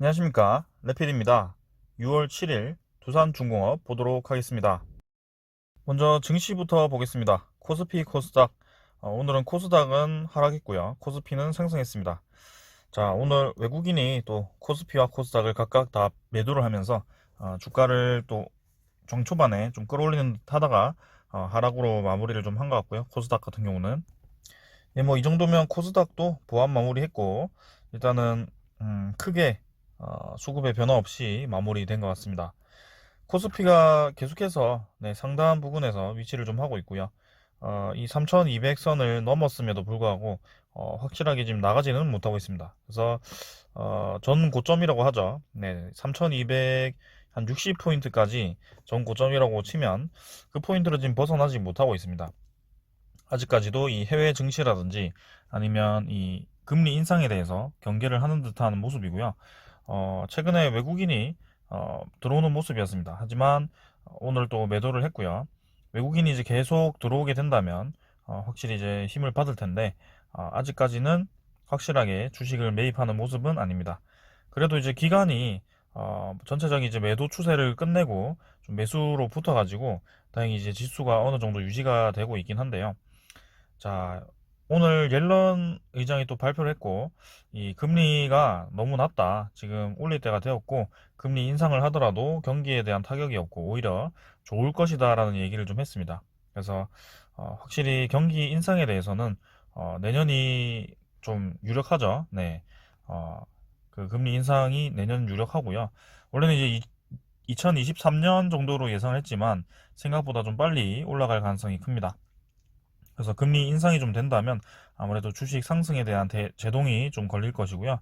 안녕하십니까, 레필입니다. 6월 7일 두산중공업 보도록 하겠습니다. 먼저 증시부터 보겠습니다. 코스피, 코스닥. 오늘은 코스닥은 하락했고요, 코스피는 상승했습니다. 자, 오늘 외국인이 또 코스피와 코스닥을 각각 다 매도를 하면서 주가를 또 중초반에 좀 끌어올리는 듯 하다가 하락으로 마무리를 좀 한 것 같고요. 코스닥 같은 경우는 예, 뭐 이 정도면 코스닥도 보합 마무리했고, 일단은 크게 수급의 변화 없이 마무리된 것 같습니다. 코스피가 계속해서 상당한 부근에서 위치를 좀 하고 있고요. 이 3200선을 넘었음에도 불구하고 확실하게 지금 나가지는 못하고 있습니다. 그래서 전 고점이라고 하죠. 네, 3200 한 60포인트까지 전 고점이라고 치면 그 포인트를 지금 벗어나지 못하고 있습니다. 아직까지도 이 해외 증시라든지 아니면 이 금리 인상에 대해서 경계를 하는 듯한 모습이고요. 최근에 외국인이 들어오는 모습이었습니다. 하지만 오늘 또 매도를 했고요. 외국인이 이제 계속 들어오게 된다면 확실히 이제 힘을 받을 텐데 아직까지는 확실하게 주식을 매입하는 모습은 아닙니다. 그래도 이제 기간이 전체적인 이제 매도 추세를 끝내고 좀 매수로 붙어가지고 다행히 이제 지수가 어느 정도 유지가 되고 있긴 한데요. 자, 오늘 옐런 의장이 또 발표를 했고, 이 금리가 너무 낮다. 지금 올릴 때가 되었고, 금리 인상을 하더라도 경기에 대한 타격이 없고, 오히려 좋을 것이다라는 얘기를 좀 했습니다. 그래서, 확실히 경기 인상에 대해서는, 내년이 좀 유력하죠. 네. 어, 그 금리 인상이 내년 유력하고요. 원래는 이제 2023년 정도로 예상을 했지만, 생각보다 좀 빨리 올라갈 가능성이 큽니다. 그래서 금리 인상이 좀 된다면 아무래도 주식 상승에 대한 제동이 좀 걸릴 것이고요.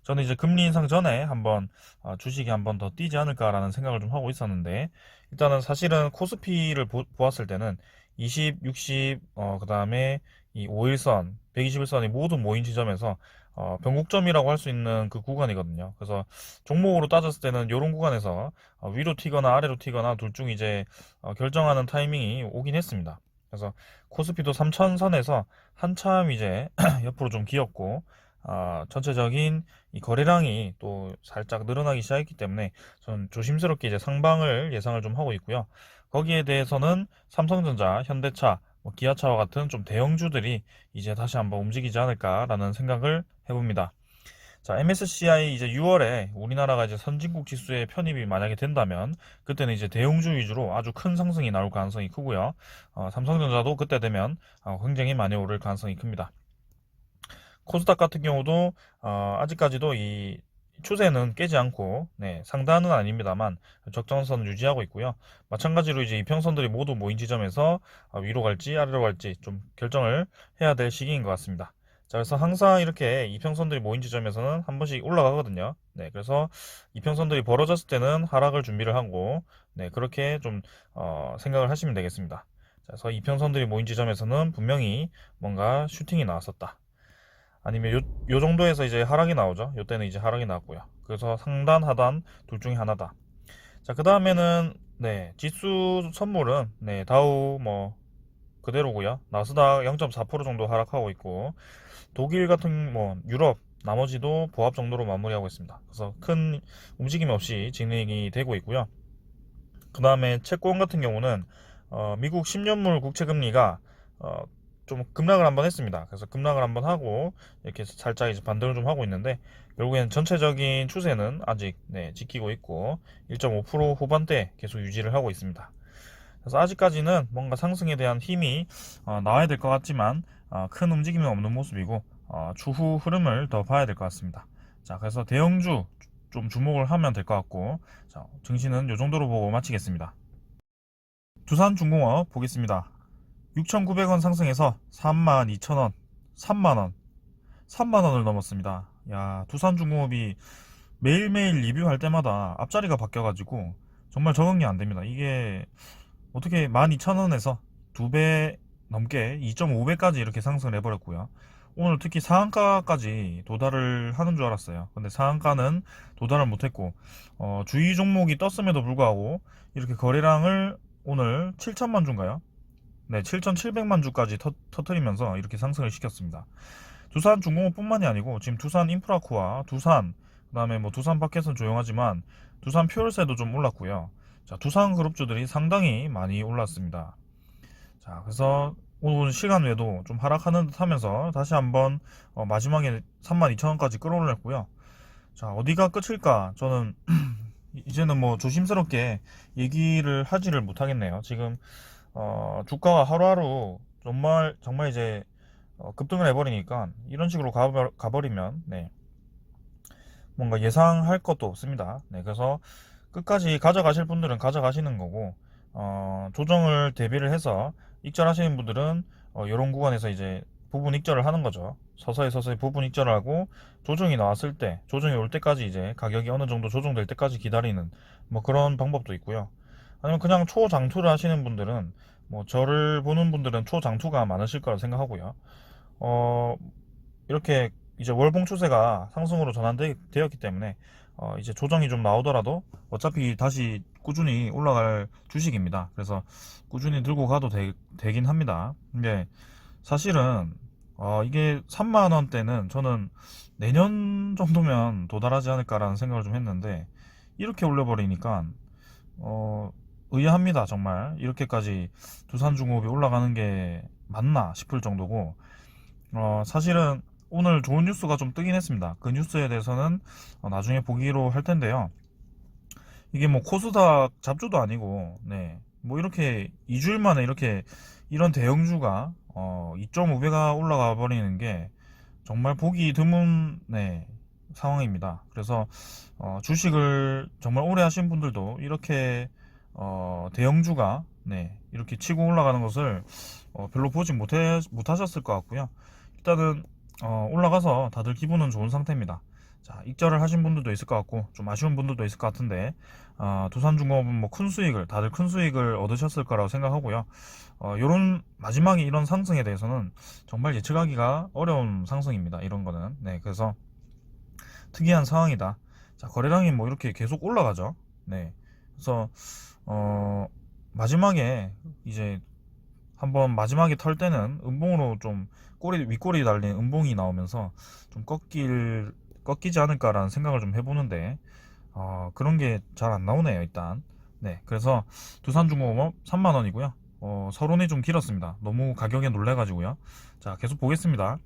저는 이제 금리 인상 전에 한번 주식이 한번 더 뛰지 않을까라는 생각을 좀 하고 있었는데, 일단은 사실은 코스피를 보았을 때는 20, 60, 그다음에 이 5일선, 121선이 모두 모인 지점에서 변곡점이라고 할 수 있는 그 구간이거든요. 그래서 종목으로 따졌을 때는 이런 구간에서 위로 튀거나 아래로 튀거나 둘 중 이제 결정하는 타이밍이 오긴 했습니다. 그래서 코스피도 3000선에서 한참 이제 옆으로 좀 기었고, 전체적인 이 거래량이 또 살짝 늘어나기 시작했기 때문에 저는 조심스럽게 이제 상방을 예상을 좀 하고 있고요. 거기에 대해서는 삼성전자, 현대차, 뭐 기아차와 같은 좀 대형주들이 이제 다시 한번 움직이지 않을까라는 생각을 해봅니다. 자, MSCI 이제 6월에 우리나라가 이제 선진국 지수에 편입이 만약에 된다면 그때는 이제 대형주 위주로 아주 큰 상승이 나올 가능성이 크고요. 삼성전자도 그때 되면 굉장히 많이 오를 가능성이 큽니다. 코스닥 같은 경우도 아직까지도 이 추세는 깨지 않고 상단은 아닙니다만 적정선을 유지하고 있고요. 마찬가지로 이제 이평선들이 모두 모인 지점에서 위로 갈지 아래로 갈지 좀 결정을 해야 될 시기인 것 같습니다. 자, 그래서 항상 이렇게 이평선들이 모인 지점에서는 한 번씩 올라가거든요. 네, 그래서 이평선들이 벌어졌을 때는 하락을 준비를 하고, 그렇게 좀 생각을 하시면 되겠습니다. 자, 그래서 이평선들이 모인 지점에서는 분명히 뭔가 슈팅이 나왔었다. 아니면 요 정도에서 이제 하락이 나오죠. 요때는 이제 하락이 나왔고요. 그래서 상단, 하단 둘 중에 하나다. 자, 그 다음에는 지수 선물은 다우 뭐 그대로고요. 나스닥 0.4% 정도 하락하고 있고, 독일 같은 뭐 유럽 나머지도 보합 정도로 마무리하고 있습니다. 그래서 큰 움직임 없이 진행이 되고 있고요. 그 다음에 채권 같은 경우는 미국 10년물 국채금리가 좀 급락을 한번 했습니다. 그래서 급락을 한번 하고 이렇게 살짝 이제 반등을 좀 하고 있는데, 결국에는 전체적인 추세는 아직 지키고 있고 1.5% 후반대 계속 유지를 하고 있습니다. 그래서 아직까지는 뭔가 상승에 대한 힘이 나와야 될 것 같지만 큰 움직임은 없는 모습이고, 추후 흐름을 더 봐야 될 것 같습니다. 자, 그래서 대형주 좀 주목을 하면 될 것 같고, 자, 증시는 이 정도로 보고 마치겠습니다. 두산중공업 보겠습니다. 6,900원 상승해서 32,000원, 3만원, 3만원을 넘었습니다. 야, 두산중공업이 매일매일 리뷰할 때마다 앞자리가 바뀌어가지고 정말 적응이 안 됩니다. 이게 어떻게 12,000원에서 2배 넘게 2.5배까지 이렇게 상승을 해버렸고요. 오늘 특히 상한가까지 도달을 하는 줄 알았어요. 근데 상한가는 도달을 못했고, 주의 종목이 떴음에도 불구하고 이렇게 거래량을 오늘 7천만 주인가요? 네, 7,700만 주까지 터트리면서 이렇게 상승을 시켰습니다. 두산중공업뿐만이 아니고 지금 두산인프라코아, 두산, 그 다음에 뭐 두산마켓은 조용하지만 두산 퓨얼세도 좀 올랐고요. 자, 두산 그룹주들이 상당히 많이 올랐습니다. 자, 그래서 오늘 시간 외에도 좀 하락하는 듯 하면서 다시 한번 마지막에 32,000원까지 끌어올렸고요. 자, 어디가 끝일까? 저는 이제는 뭐 조심스럽게 얘기를 하지를 못하겠네요. 지금 주가가 하루하루 정말 이제 급등을 해버리니까 이런 식으로 가버리면 네, 뭔가 예상할 것도 없습니다. 네, 그래서 끝까지 가져가실 분들은 가져가시는 거고 조정을 대비를 해서 익절하시는 분들은 이런 구간에서 이제 부분 익절을 하는 거죠. 서서히 부분 익절을 하고 조정이 나왔을 때, 조정이 올 때까지 이제 가격이 어느 정도 조정될 때까지 기다리는 뭐 그런 방법도 있고요. 아니면 그냥 초장투를 하시는 분들은 뭐 저를 보는 분들은 초장투가 많으실 거라 생각하고요. 어, 이렇게 이제 월봉 추세가 상승으로 전환되었기 때문에 이제 조정이 좀 나오더라도 어차피 다시 꾸준히 올라갈 주식입니다. 그래서 꾸준히 들고 가도 되긴 합니다. 근데 사실은 이게 3만 원대는 저는 내년 정도면 도달하지 않을까라는 생각을 좀 했는데 이렇게 올려버리니까 의아합니다. 정말 이렇게까지 두산중공업이 올라가는 게 맞나 싶을 정도고 사실은 오늘 좋은 뉴스가 좀 뜨긴 했습니다. 그 뉴스에 대해서는 나중에 보기로 할 텐데요. 이게 뭐 코스닥 잡주도 아니고, 네, 뭐 이렇게 2주일 만에 이렇게 이런 대형주가 2.5배가 올라가 버리는 게 정말 보기 드문 네, 상황입니다. 그래서 주식을 정말 오래 하신 분들도 이렇게 대형주가 네, 이렇게 치고 올라가는 것을 별로 보지 못하셨을 것 같고요. 일단은 올라가서 다들 기분은 좋은 상태입니다. 자, 익절을 하신 분들도 있을 것 같고 좀 아쉬운 분들도 있을 것 같은데 두산중공업은 뭐 큰 수익을 다들 큰 수익을 얻으셨을 거라고 생각하고요. 요런 마지막에 이런 상승에 대해서는 정말 예측하기가 어려운 상승입니다. 이런 거는 네, 그래서 특이한 상황이다. 자, 거래량이 뭐 이렇게 계속 올라가죠. 네, 그래서 마지막에 이제 한번 마지막에 털 때는 음봉으로 좀 윗꼬리 달린 음봉이 나오면서 좀 꺾이지 않을까라는 생각을 좀 해보는데 그런 게 잘 안 나오네요. 일단 네, 그래서 두산중공업 3만원이고요. 서론이 좀 길었습니다. 너무 가격에 놀래가지고요. 자, 계속 보겠습니다.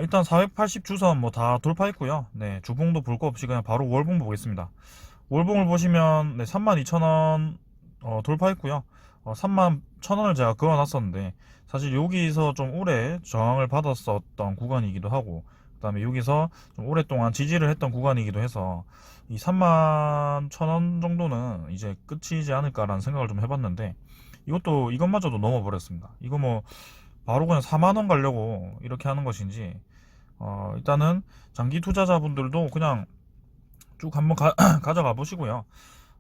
일단 480 주선 뭐 다 돌파했고요. 네, 주봉도 볼 거 없이 그냥 바로 월봉 보겠습니다. 월봉을 보시면 네, 32,000원 돌파했고요. 31,000원을 제가 그어놨었는데 사실 여기서 좀 오래 저항을 받았었던 구간이기도 하고 그 다음에 여기서 좀 오랫동안 지지를 했던 구간이기도 해서 이 31,000원 정도는 이제 끝이지 않을까라는 생각을 좀 해봤는데 이것마저도 넘어버렸습니다. 이거 뭐 바로 그냥 4만원 가려고 이렇게 하는 것인지 일단은 장기 투자자분들도 그냥 쭉 한번 가져가 보시고요.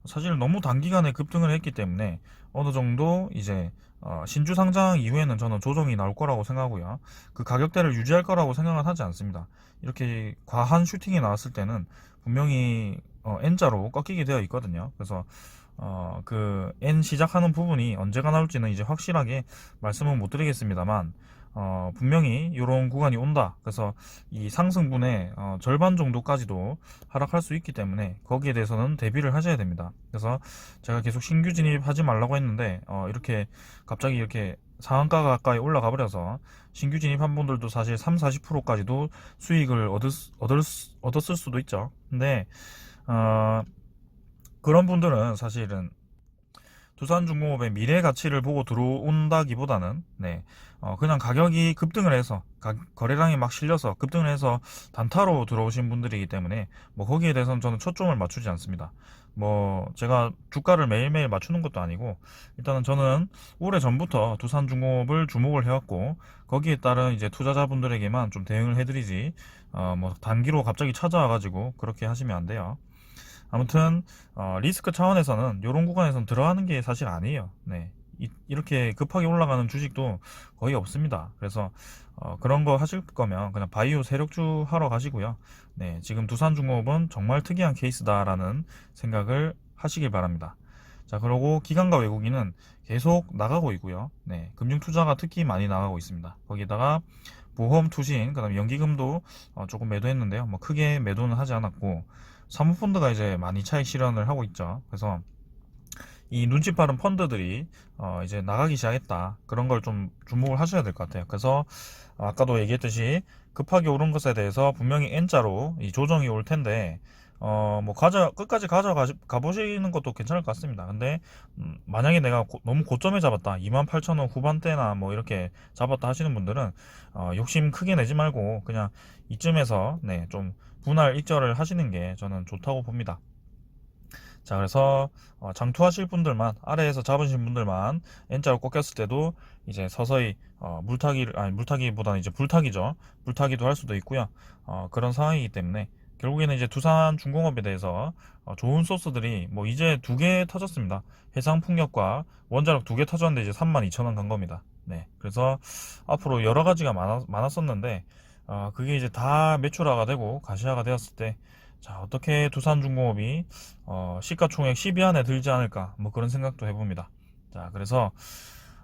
사실 너무 단기간에 급등을 했기 때문에 어느 정도 이제 신주 상장 이후에는 저는 조정이 나올 거라고 생각하고요. 그 가격대를 유지할 거라고 생각은 하지 않습니다. 이렇게 과한 슈팅이 나왔을 때는 분명히 N자로 꺾이게 되어 있거든요. 그래서 그 N 시작하는 부분이 언제가 나올지는 이제 확실하게 말씀은 못 드리겠습니다만 분명히 이런 구간이 온다. 그래서 이 상승분의 절반 정도까지도 하락할 수 있기 때문에 거기에 대해서는 대비를 하셔야 됩니다. 그래서 제가 계속 신규 진입하지 말라고 했는데 이렇게 갑자기 이렇게 상한가 가까이 올라가 버려서 신규 진입한 분들도 사실 3, 40%까지도 수익을 얻었을 수도 있죠. 근데 그런 분들은 사실은 두산중공업의 미래 가치를 보고 들어온다기보다는 네, 그냥 가격이 급등을 해서 거래량이 막 실려서 급등을 해서 단타로 들어오신 분들이기 때문에 뭐 거기에 대해서는 저는 초점을 맞추지 않습니다. 뭐 제가 주가를 매일매일 맞추는 것도 아니고 일단은 저는 오래 전부터 두산중공업을 주목을 해왔고 거기에 따른 이제 투자자분들에게만 좀 대응을 해드리지 뭐 단기로 갑자기 찾아와가지고 그렇게 하시면 안 돼요. 아무튼 리스크 차원에서는 이런 구간에서는 들어가는 게 사실 아니에요. 네, 이렇게 급하게 올라가는 주식도 거의 없습니다. 그래서 그런 거 하실 거면 그냥 바이오 세력주 하러 가시고요. 네, 지금 두산중공업은 정말 특이한 케이스다라는 생각을 하시길 바랍니다. 자, 그리고 기관과 외국인은 계속 나가고 있고요. 네, 금융투자가 특히 많이 나가고 있습니다. 거기다가 보험, 투신, 그다음에 연기금도 조금 매도했는데요. 뭐 크게 매도는 하지 않았고, 사모펀드가 이제 많이 차익 실현을 하고 있죠. 그래서 이 눈치 빠른 펀드들이 이제 나가기 시작했다. 그런 걸 좀 주목을 하셔야 될 것 같아요. 그래서 아까도 얘기했듯이 급하게 오른 것에 대해서 분명히 N자로 이 조정이 올 텐데 뭐 끝까지 가져가 보시는 것도 괜찮을 것 같습니다. 근데 만약에 내가 너무 고점에 잡았다, 28,000원 후반대나 뭐 이렇게 잡았다 하시는 분들은 욕심 크게 내지 말고 그냥 이쯤에서 네, 좀 분할 익절을 하시는 게 저는 좋다고 봅니다. 자, 그래서 장투하실 분들만, 아래에서 잡으신 분들만 N자로 꺾였을 때도 이제 서서히 물타기를, 아니 물타기보다는 이제 불타기죠. 불타기도 할 수도 있고요. 그런 상황이기 때문에 결국에는 이제 두산중공업에 대해서 좋은 소스들이 뭐 이제 두 개 터졌습니다. 해상풍력과 원자력 두 개 터졌는데 이제 32,000원 간 겁니다. 네, 그래서 앞으로 여러 가지가 많았었는데 그게 이제 다 매출화가 되고 가시화가 되었을 때, 자, 어떻게 두산중공업이 시가총액 10위 안에 들지 않을까, 뭐 그런 생각도 해봅니다. 자, 그래서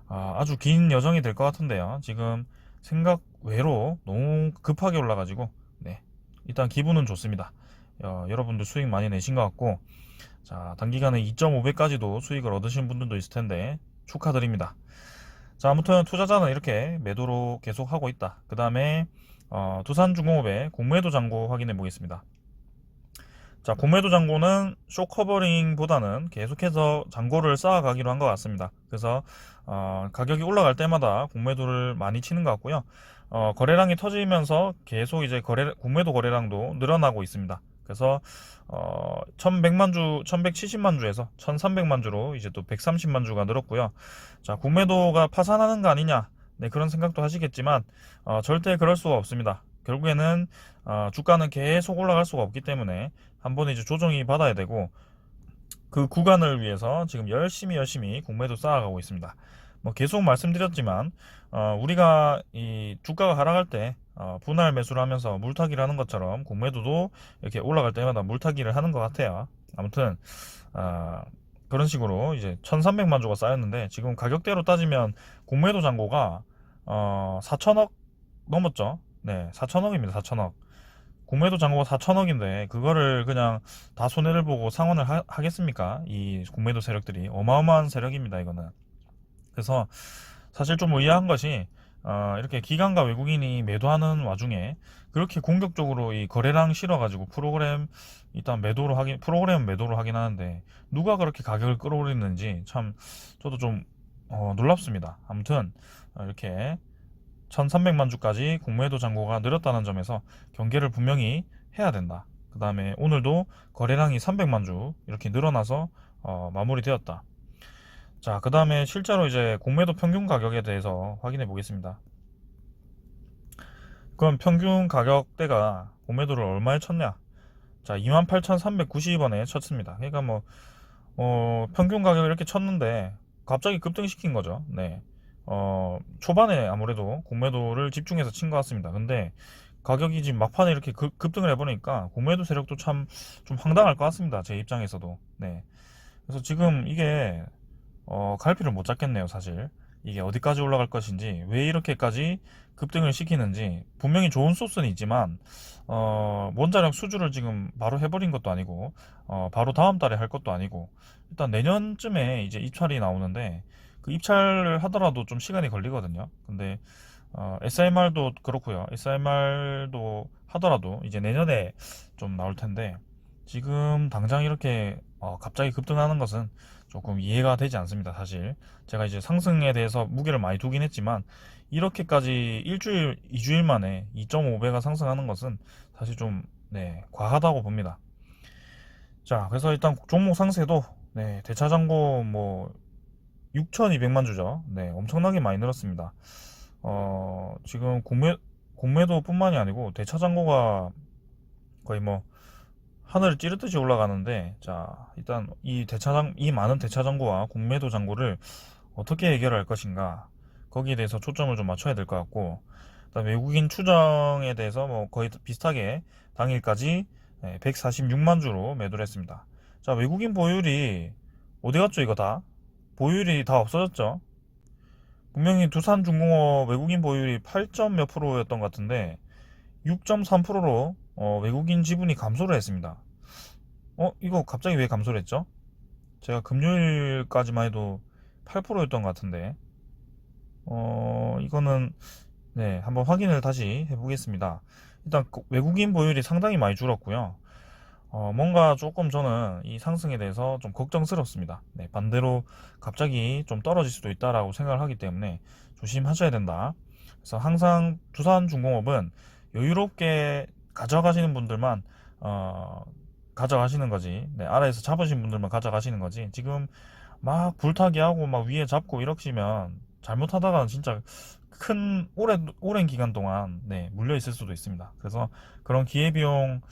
아주 긴 여정이 될 것 같은데요. 지금 생각 외로 너무 급하게 올라가지고, 네, 일단 기분은 좋습니다. 여러분들 수익 많이 내신 것 같고, 자, 단기간에 2.5배까지도 수익을 얻으신 분들도 있을 텐데 축하드립니다. 자, 아무튼 투자자는 이렇게 매도로 계속 하고 있다. 그 다음에 두산중공업의 공매도 잔고 확인해 보겠습니다. 자, 공매도 잔고는 쇼 커버링보다는 계속해서 잔고를 쌓아가기로 한 것 같습니다. 그래서 가격이 올라갈 때마다 공매도를 많이 치는 것 같고요. 거래량이 터지면서 계속 이제 공매도 거래량도 늘어나고 있습니다. 그래서 1100만 주, 1170만 주에서 1300만 주로 이제 또 130만 주가 늘었고요. 자, 공매도가 파산하는 거 아니냐? 네, 그런 생각도 하시겠지만 절대 그럴 수가 없습니다. 결국에는 주가는 계속 올라갈 수가 없기 때문에 한 번에 이제 조정이 받아야 되고, 그 구간을 위해서 지금 열심히 공매도 쌓아가고 있습니다. 뭐 계속 말씀드렸지만 우리가 이 주가가 하락할 때 분할 매수를 하면서 물타기를 하는 것처럼 공매도도 이렇게 올라갈 때마다 물타기를 하는 것 같아요. 아무튼 그런 식으로 이제 1300만 주가 쌓였는데, 지금 가격대로 따지면 공매도 잔고가 4천억 넘었죠. 네, 4천억입니다. 4천억. 공매도 잔고가 4천억인데 그거를 그냥 다 손해를 보고 상환을 하겠습니까? 이 공매도 세력들이 어마어마한 세력입니다, 이거는. 그래서 사실 좀 의아한 것이 이렇게 기관과 외국인이 매도하는 와중에 그렇게 공격적으로 이 거래량 실어가지고 프로그램 매도로 하긴 하는데, 누가 그렇게 가격을 끌어올리는지 참 저도 좀 놀랍습니다. 아무튼 이렇게 1300만 주까지 공매도 잔고가 늘었다는 점에서 경계를 분명히 해야 된다. 그 다음에 오늘도 거래량이 300만 주 이렇게 늘어나서 마무리되었다. 자, 그 다음에 실제로 이제 공매도 평균 가격에 대해서 확인해 보겠습니다. 그럼 평균 가격대가 공매도를 얼마에 쳤냐? 자, 28,390원에 쳤습니다. 그러니까 뭐 평균 가격을 이렇게 쳤는데 갑자기 급등시킨 거죠. 네. 초반에 아무래도 공매도를 집중해서 친 것 같습니다. 근데 가격이 지금 막판에 이렇게 급등을 해보니까 공매도 세력도 참 좀 황당할 것 같습니다. 제 입장에서도. 네. 그래서 지금 이게 갈피를 못 잡겠네요, 사실. 이게 어디까지 올라갈 것인지, 왜 이렇게까지 급등을 시키는지. 분명히 좋은 소스는 있지만 원자력 수주를 지금 바로 해버린 것도 아니고 바로 다음 달에 할 것도 아니고, 일단 내년쯤에 이제 입찰이 나오는데 그 입찰을 하더라도 좀 시간이 걸리거든요. 근데 SMR도 그렇고요. SMR도 하더라도 이제 내년에 좀 나올 텐데, 지금 당장 이렇게 갑자기 급등하는 것은 조금 이해가 되지 않습니다. 사실 제가 이제 상승에 대해서 무게를 많이 두긴 했지만, 이렇게까지 일주일, 2주일 만에 2.5배가 상승하는 것은 사실 좀 네, 과하다고 봅니다. 자, 그래서 일단 종목 상세도 네, 대차장고 뭐 6,200만 주죠. 네, 엄청나게 많이 늘었습니다. 지금 공매도뿐만이 아니고 대차장고가 거의 뭐 하늘을 찌르듯이 올라가는데, 자, 일단 이 많은 대차장고와 공매도 장고를 어떻게 해결할 것인가, 거기에 대해서 초점을 좀 맞춰야 될 것 같고, 그다음 외국인 추정에 대해서 뭐 거의 비슷하게 당일까지 146만 주로 매도를 했습니다. 자, 외국인 보율이 어디 갔죠 이거 다? 보유율이 다 없어졌죠. 분명히 두산중공업 외국인 보유율이 8점 몇 프로였던 것 같은데 6.3%로 외국인 지분이 감소를 했습니다. 이거 갑자기 왜 감소를 했죠? 제가 금요일까지만 해도 8%였던 것 같은데 이거는 네, 한번 확인을 다시 해보겠습니다. 일단 외국인 보유율이 상당히 많이 줄었고요. 뭔가 조금 저는 이 상승에 대해서 좀 걱정스럽습니다. 네, 반대로 갑자기 좀 떨어질 수도 있다라고 생각을 하기 때문에 조심하셔야 된다. 그래서 항상 두산중공업은 여유롭게 가져가시는 분들만 가져가시는 거지. 네, 아래에서 잡으신 분들만 가져가시는 거지. 지금 막 불타기 하고 막 위에 잡고 이러시면 잘못하다가 진짜 큰 오랜 기간 동안 네, 물려 있을 수도 있습니다. 그래서 그런 기회비용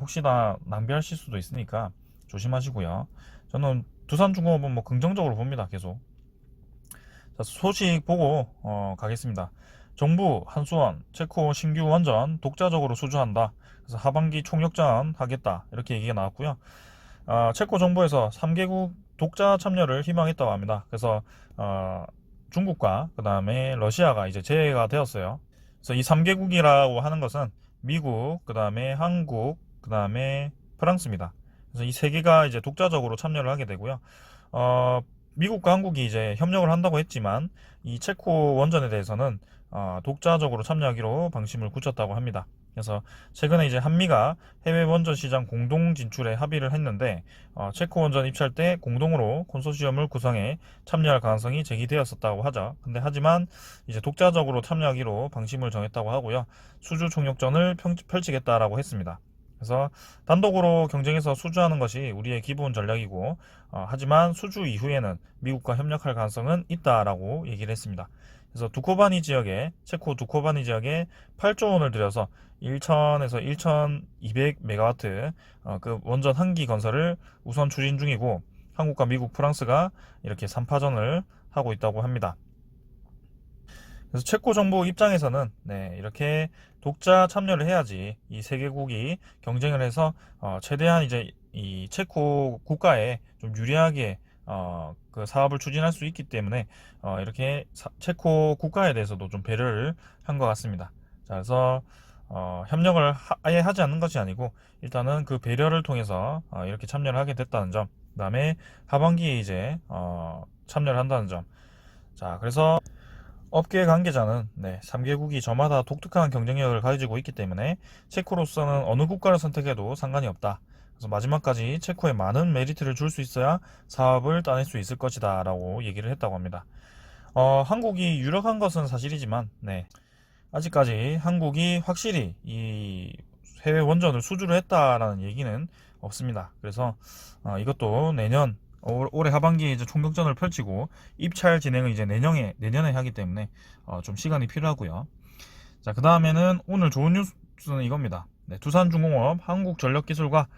혹시나 낭비하실 수도 있으니까 조심하시고요. 저는 두산중공업은 뭐 긍정적으로 봅니다. 계속. 자, 소식 보고 가겠습니다. 정부 한수원 체코 신규 원전 독자적으로 수주한다. 그래서 하반기 총력전 하겠다. 이렇게 얘기가 나왔고요. 체코 정부에서 3개국 독자 참여를 희망했다고 합니다. 그래서 중국과 그 다음에 러시아가 이제 제외가 되었어요. 그래서 이 3개국이라고 하는 것은 미국, 그 다음에 한국, 그 다음에 프랑스입니다. 그래서 이 세 개가 이제 독자적으로 참여를 하게 되고요. 어, 미국과 한국이 이제 협력을 한다고 했지만 이 체코 원전에 대해서는 독자적으로 참여하기로 방침을 굳혔다고 합니다. 그래서 최근에 이제 한미가 해외 원전 시장 공동 진출에 합의를 했는데 체코 원전 입찰 때 공동으로 콘소시엄을 구성해 참여할 가능성이 제기되었었다고 하죠. 근데 하지만 이제 독자적으로 참여하기로 방침을 정했다고 하고요. 수주 총력전을 펼치겠다라고 했습니다. 그래서 단독으로 경쟁해서 수주하는 것이 우리의 기본 전략이고 하지만 수주 이후에는 미국과 협력할 가능성은 있다라고 얘기를 했습니다. 그래서 두코바니 지역에 체코 두코바니 지역에 8조 원을 들여서 1,000에서 1,200메가와트 그 원전 한 기 건설을 우선 추진 중이고 한국과 미국, 프랑스가 이렇게 3파전을 하고 있다고 합니다. 그래서 체코 정부 입장에서는 네, 이렇게 독자 참여를 해야지 이 세 개국이 경쟁을 해서 최대한 이제 이 체코 국가에 좀 유리하게 그 사업을 추진할 수 있기 때문에 이렇게 체코 국가에 대해서도 좀 배려를 한 것 같습니다. 자, 그래서 협력을 아예 하지 않는 것이 아니고 일단은 그 배려를 통해서 이렇게 참여를 하게 됐다는 점, 그다음에 하반기에 이제 참여를 한다는 점. 자, 그래서 업계 관계자는 네, 3개국이 저마다 독특한 경쟁력을 가지고 있기 때문에 체코로서는 어느 국가를 선택해도 상관이 없다. 그래서 마지막까지 체코에 많은 메리트를 줄 수 있어야 사업을 따낼 수 있을 것이다 라고 얘기를 했다고 합니다. 한국이 유력한 것은 사실이지만 네, 아직까지 한국이 확실히 이 해외 원전을 수주를 했다라는 얘기는 없습니다. 그래서 이것도 내년 올해 하반기에 이제 총격전을 펼치고 입찰 진행은 이제 내년에 하기 때문에 좀 시간이 필요하고요. 자, 그 다음에는 오늘 좋은 뉴스는 이겁니다. 네, 두산중공업 한국전력기술과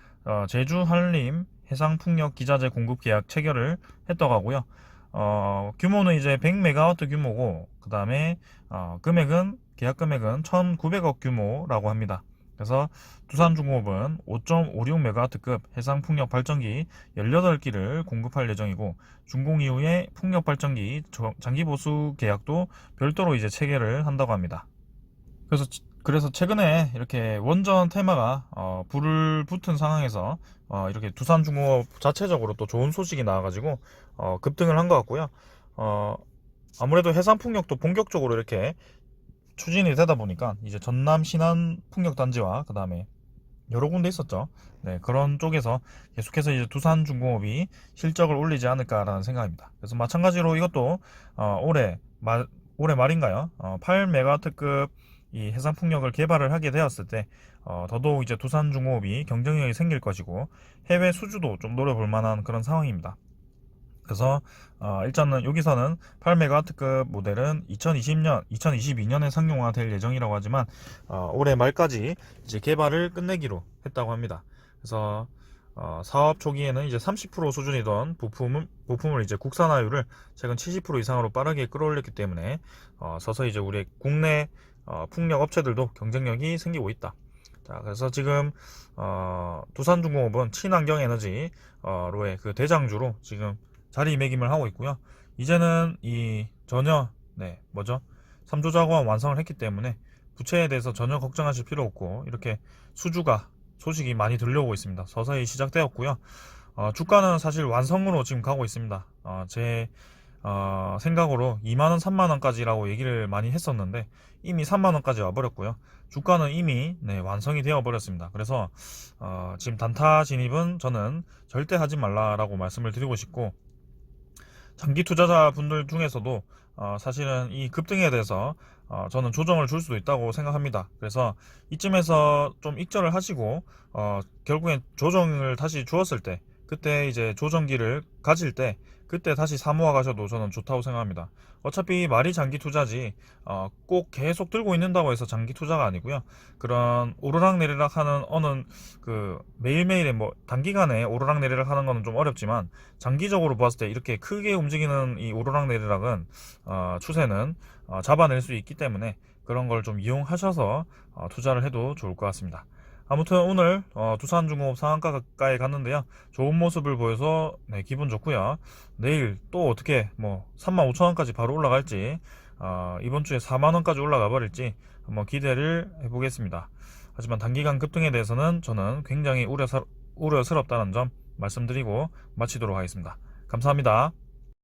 제주 한림 해상풍력 기자재 공급 계약 체결을 했다고 하고요. 규모는 이제 100메가와트 규모고 그 다음에 계약 금액은 1,900억 규모라고 합니다. 그래서 두산중공업은 5.56메가와트급 해상풍력 발전기 18기를 공급할 예정이고 준공 이후에 풍력 발전기 장기 보수 계약도 별도로 이제 체결을 한다고 합니다. 그래서 최근에 이렇게 원전 테마가 불을 붙은 상황에서 이렇게 두산중공업 자체적으로 또 좋은 소식이 나와가지고 급등을 한 것 같고요. 아무래도 해상풍력도 본격적으로 이렇게 추진이 되다 보니까 이제 전남 신안 풍력단지와 그 다음에 여러 군데 있었죠. 네, 그런 쪽에서 계속해서 이제 두산중공업이 실적을 올리지 않을까라는 생각입니다. 그래서 마찬가지로 이것도 올해 말인가요? 8메가와트급 이 해상풍력을 개발을 하게 되었을 때 더더욱 이제 두산중공업이 경쟁력이 생길 것이고 해외 수주도 좀 노려볼 만한 그런 상황입니다. 그래서 일단은 여기서는 8메가와트급 모델은 2022년에 상용화될 예정이라고 하지만 올해 말까지 이제 개발을 끝내기로 했다고 합니다. 그래서 사업 초기에는 이제 30% 수준이던 부품을 이제 국산화율을 최근 70% 이상으로 빠르게 끌어올렸기 때문에 서서히 이제 우리 국내 풍력 업체들도 경쟁력이 생기고 있다. 자, 그래서 지금 두산중공업은 친환경에너지 로의 그 대장주로 지금 자리매김을 하고 있고요. 이제는 이 전혀 뭐죠? 3조 자금 완성을 했기 때문에 부채에 대해서 전혀 걱정하실 필요 없고 이렇게 수주가 소식이 많이 들려오고 있습니다. 서서히 시작되었고요. 주가는 사실 완성으로 지금 가고 있습니다. 제 생각으로 2만원, 3만원까지라고 얘기를 많이 했었는데 이미 3만원까지 와버렸고요. 주가는 이미 완성이 되어 버렸습니다. 그래서 지금 단타 진입은 저는 절대 하지 말라라고 말씀을 드리고 싶고, 장기 투자자 분들 중에서도 사실은 이 급등에 대해서 저는 조정을 줄 수도 있다고 생각합니다. 그래서 이쯤에서 좀 익절을 하시고 결국엔 조정을 다시 주었을 때, 그때 이제 조정기를 가질 때 그때 다시 사모아 가셔도 저는 좋다고 생각합니다. 어차피 말이 장기 투자지 꼭 계속 들고 있는다고 해서 장기 투자가 아니고요. 그런 오르락내리락 하는 어느 그 매일매일의 뭐 단기간에 오르락내리락 하는 거는 좀 어렵지만, 장기적으로 봤을 때 이렇게 크게 움직이는 이 오르락내리락은 추세는 잡아낼 수 있기 때문에 그런 걸 좀 이용하셔서 투자를 해도 좋을 것 같습니다. 아무튼 오늘 두산중공업 상한가에 갔는데요, 좋은 모습을 보여서 기분 좋고요. 내일 또 어떻게 뭐 35,000원까지 바로 올라갈지, 이번 주에 4만원까지 올라가 버릴지 한번 기대를 해보겠습니다. 하지만 단기간 급등에 대해서는 저는 굉장히 우려스럽다는 점 말씀드리고 마치도록 하겠습니다. 감사합니다.